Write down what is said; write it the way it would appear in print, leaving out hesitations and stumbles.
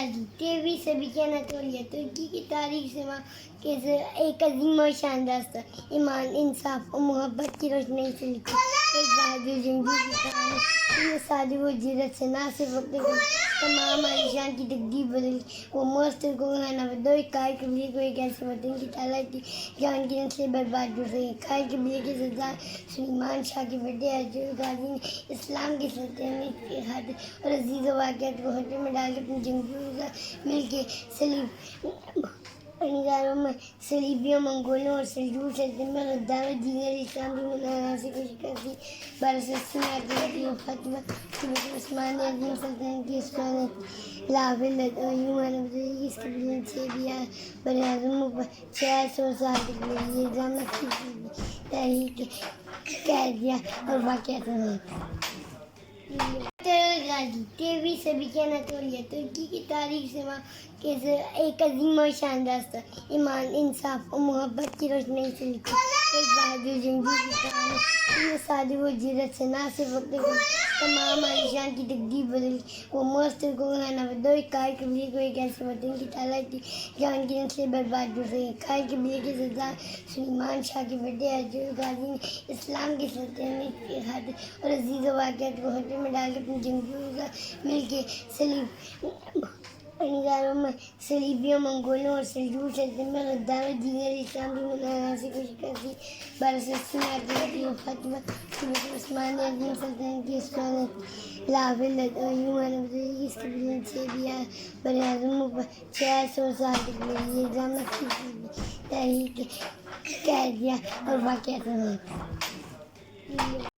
غازی 13ویں صدی کی اناطولیہ ترکی کی تاریخ سے وہاں کے ایک عظیم اور شاندار تھا. ایمان، انصاف اور محبت کی روشنی سے لکھی ایک بہادر جنگجو کی کہانی. انہیں سادگی و جرأت سے نہ صرف اپنے تمام عالیشان کی تقدیر بدلی، وہ مؤثر کو دو قائد قبیلے کو ایک ایسے وطن کی تلاش دی جہاں کی نسلیں برباد ہو سکیں. قائد قبیلے کے سردار سلیمان شاہ کی فتح ارجن غازی نے اسلام کی سلطنت کی خاطر اور عزیز و واقعات کو خطرے میں ڈال کے اپنے جنگجوؤں کے ساتھ مل کے صلیبیوں، منگولوں اور سلجوق سلطنت میں غداروں اور دیگر اسلام کی منحاصی کو شکست دی. 1280 میں عاقبت وفات عثمان نے عظیم سلطنت کی سلطنت لاہور اور اس قبیلے سے بھی براعظموں پر 600 سال تک لڑی. یہ ڈرامہ تاریخ قیدیاں اور واقعات غازی 13ویں صدی کی اناطولیہ ترکی کی تاریخ سے وہاں کے ایک عظیم اور شاندار تھا. ایمان، انصاف اور محبت کی روشنی سے لکھی ایک بہادر جنگجو کی کہانی. انہیں سادگی و جرأت سے نہ صرف اپنے تمام عالیشان کی تقدیر بدلی، وہ مؤثر کو دو قائد قبیلے کو ایک ایسے وطن کی تلاش دی جہاں کی نسلیں برباد ہو سکیں. قائد قبیلے کے سردار سلیمان شاہ کی فتح ارجن غازی نے اسلام کی سلطنت کی خاطر اور عزیز و واقعات کو خطرے میں ڈال کے اپنے جنگجوؤں کے ساتھ مل کے صلیبیوں، منگولوں اور سلجوق سلطنت میں غداروں اور دیگر اسلام کی منحاصی کو شکست دی. 1280 میں عاقبت وفات عثمان نے عظیم سلطنت کی سلطنت لاہور اور اس قبیلے سے بھی براعظموں پر 600 سال تک لڑی. یہ ڈرامہ تاریخ قیدیاں اور واقعات